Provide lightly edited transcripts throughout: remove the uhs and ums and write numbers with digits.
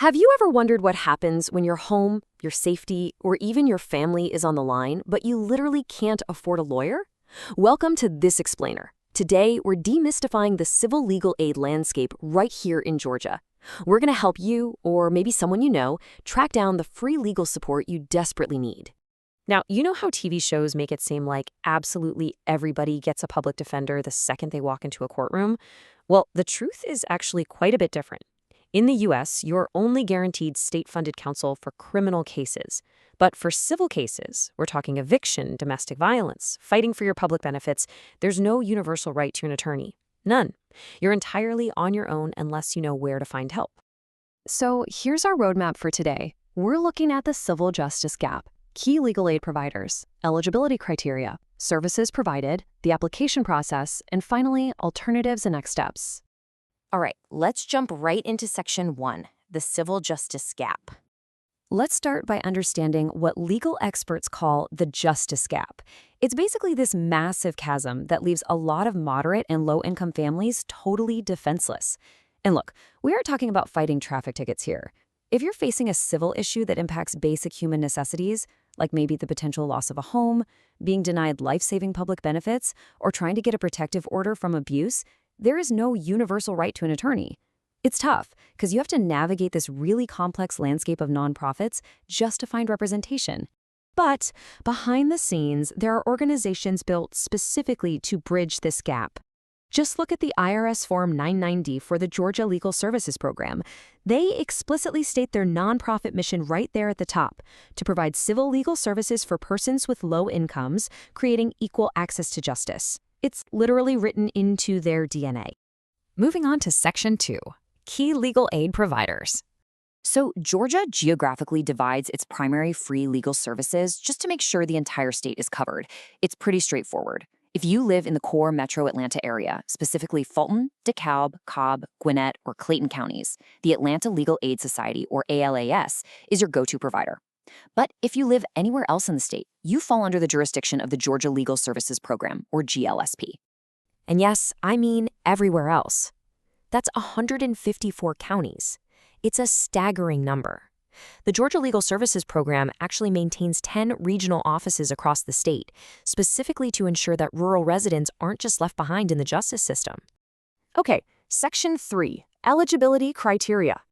Have you ever wondered what happens when your home, your safety, or even your family is on the line, but you literally can't afford a lawyer? Welcome to This Explainer. Today, we're demystifying the civil legal aid landscape right here in Georgia. We're going to help you, or maybe someone you know, track down the free legal support you desperately need. Now, you know how TV shows make it seem like absolutely everybody gets a public defender the second they walk into a courtroom? Well, the truth is actually quite a bit different. In the U.S., you're only guaranteed state-funded counsel for criminal cases. But for civil cases, we're talking eviction, domestic violence, fighting for your public benefits, there's no universal right to an attorney. None. You're entirely on your own unless you know where to find help. So here's our roadmap for today. We're looking at the civil justice gap, key legal aid providers, eligibility criteria, services provided, the application process, and finally, alternatives and next steps. All right, let's jump right into Section 1, the civil justice gap. Let's start by understanding what legal experts call the justice gap. It's basically this massive chasm that leaves a lot of moderate and low-income families totally defenseless. And look, we aren't talking about fighting traffic tickets here. If you're facing a civil issue that impacts basic human necessities, like maybe the potential loss of a home, being denied life-saving public benefits, or trying to get a protective order from abuse, there is no universal right to an attorney. It's tough because you have to navigate this really complex landscape of nonprofits just to find representation. But behind the scenes, there are organizations built specifically to bridge this gap. Just look at the IRS Form 99D for the Georgia Legal Services Program. They explicitly state their nonprofit mission right there at the top, to provide civil legal services for persons with low incomes, creating equal access to justice. It's literally written into their DNA. Moving on to Section 2, key legal aid providers. So Georgia geographically divides its primary free legal services just to make sure the entire state is covered. It's pretty straightforward. If you live in the core metro Atlanta area, specifically Fulton, DeKalb, Cobb, Gwinnett, or Clayton counties, the Atlanta Legal Aid Society, or ALAS, is your go-to provider. But if you live anywhere else in the state, you fall under the jurisdiction of the Georgia Legal Services Program, or GLSP. And yes, I mean everywhere else. That's 154 counties. It's a staggering number. The Georgia Legal Services Program actually maintains 10 regional offices across the state, specifically to ensure that rural residents aren't just left behind in the justice system. Okay, Section 3, eligibility criteria.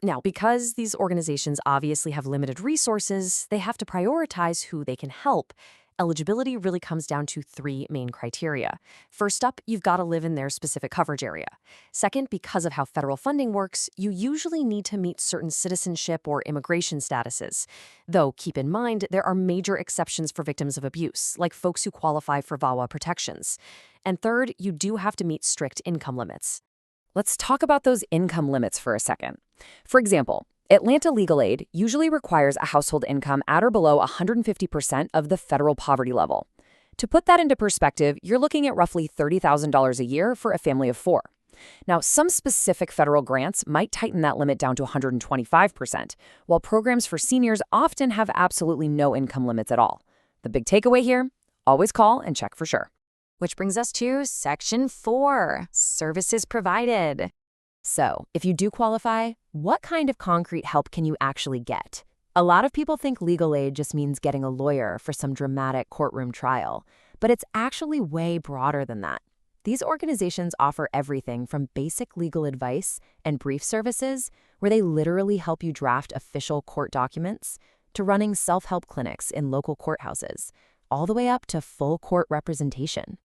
Now, because these organizations obviously have limited resources, they have to prioritize who they can help. Eligibility really comes down to 3 main criteria. First up, you've got to live in their specific coverage area. Second, because of how federal funding works, you usually need to meet certain citizenship or immigration statuses. Though, keep in mind, there are major exceptions for victims of abuse, like folks who qualify for VAWA protections. And third, you do have to meet strict income limits. Let's talk about those income limits for a second. For example, Atlanta Legal Aid usually requires a household income at or below 150% of the federal poverty level. To put that into perspective, you're looking at roughly $30,000 a year for a family of 4. Now, some specific federal grants might tighten that limit down to 125%, while programs for seniors often have absolutely no income limits at all. The big takeaway here? Always call and check for sure. Which brings us to Section 4, services provided. So, if you do qualify, what kind of concrete help can you actually get? A lot of people think legal aid just means getting a lawyer for some dramatic courtroom trial, but it's actually way broader than that. These organizations offer everything from basic legal advice and brief services, where they literally help you draft official court documents, to running self-help clinics in local courthouses, all the way up to full court representation.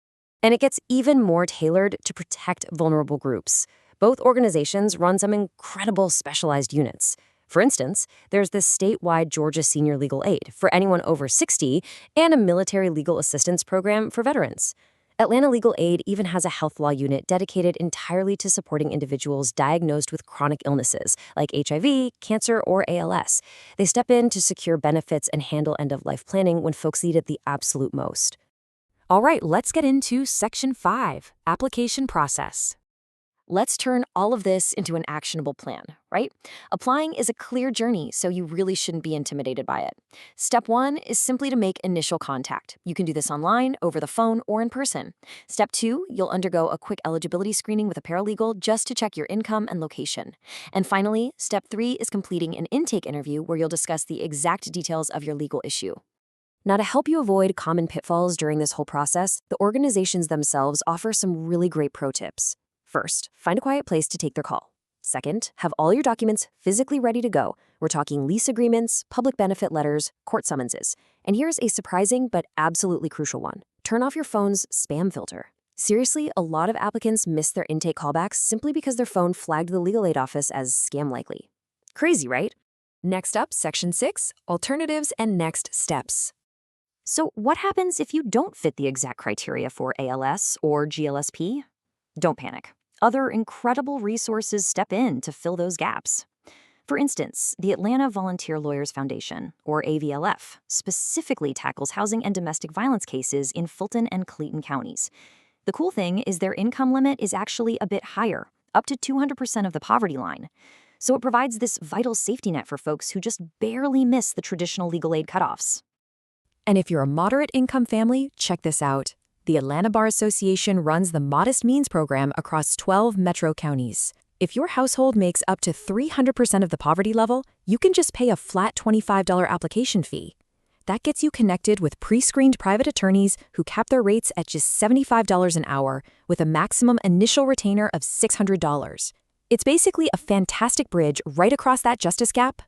And it gets even more tailored to protect vulnerable groups. Both organizations run some incredible specialized units. For instance, there's the statewide Georgia Senior Legal Aid for anyone over 60 and a military legal assistance program for veterans. Atlanta Legal Aid even has a health law unit dedicated entirely to supporting individuals diagnosed with chronic illnesses like HIV, cancer, or ALS. They step in to secure benefits and handle end-of-life planning when folks need it the absolute most. All right, let's get into Section 5, application process. Let's turn all of this into an actionable plan, right? Applying is a clear journey, so you really shouldn't be intimidated by it. Step 1 is simply to make initial contact. You can do this online, over the phone, or in person. Step 2, you'll undergo a quick eligibility screening with a paralegal just to check your income and location. And finally, step 3 is completing an intake interview where you'll discuss the exact details of your legal issue. Now, to help you avoid common pitfalls during this whole process, the organizations themselves offer some really great pro tips. First, find a quiet place to take their call. Second, have all your documents physically ready to go. We're talking lease agreements, public benefit letters, court summonses. And here's a surprising but absolutely crucial one. Turn off your phone's spam filter. Seriously, a lot of applicants miss their intake callbacks simply because their phone flagged the legal aid office as scam likely. Crazy, right? Next up, Section 6, Alternatives and Next Steps. So what happens if you don't fit the exact criteria for ALS or GLSP? Don't panic. Other incredible resources step in to fill those gaps. For instance, the Atlanta Volunteer Lawyers Foundation, or AVLF, specifically tackles housing and domestic violence cases in Fulton and Clayton counties. The cool thing is their income limit is actually a bit higher, up to 200% of the poverty line. So it provides this vital safety net for folks who just barely miss the traditional legal aid cutoffs. And if you're a moderate income family, check this out. The Atlanta Bar Association runs the Modest Means program across 12 metro counties. If your household makes up to 300% of the poverty level, you can just pay a flat $25 application fee. That gets you connected with pre-screened private attorneys who cap their rates at just $75 an hour with a maximum initial retainer of $600. It's basically a fantastic bridge right across that justice gap.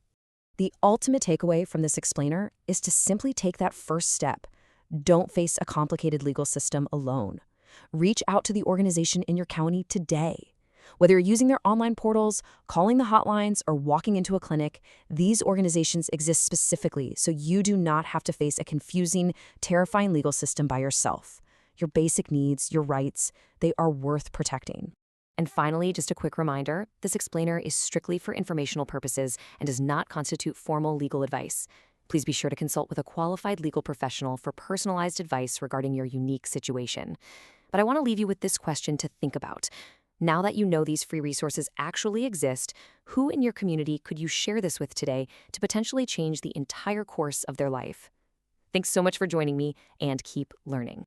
The ultimate takeaway from this explainer is to simply take that first step. Don't face a complicated legal system alone. Reach out to the organization in your county today. Whether you're using their online portals, calling the hotlines, or walking into a clinic, these organizations exist specifically so you do not have to face a confusing, terrifying legal system by yourself. Your basic needs, your rights, they are worth protecting. And finally, just a quick reminder, this explainer is strictly for informational purposes and does not constitute formal legal advice. Please be sure to consult with a qualified legal professional for personalized advice regarding your unique situation. But I want to leave you with this question to think about. Now that you know these free resources actually exist, who in your community could you share this with today to potentially change the entire course of their life? Thanks so much for joining me, and keep learning.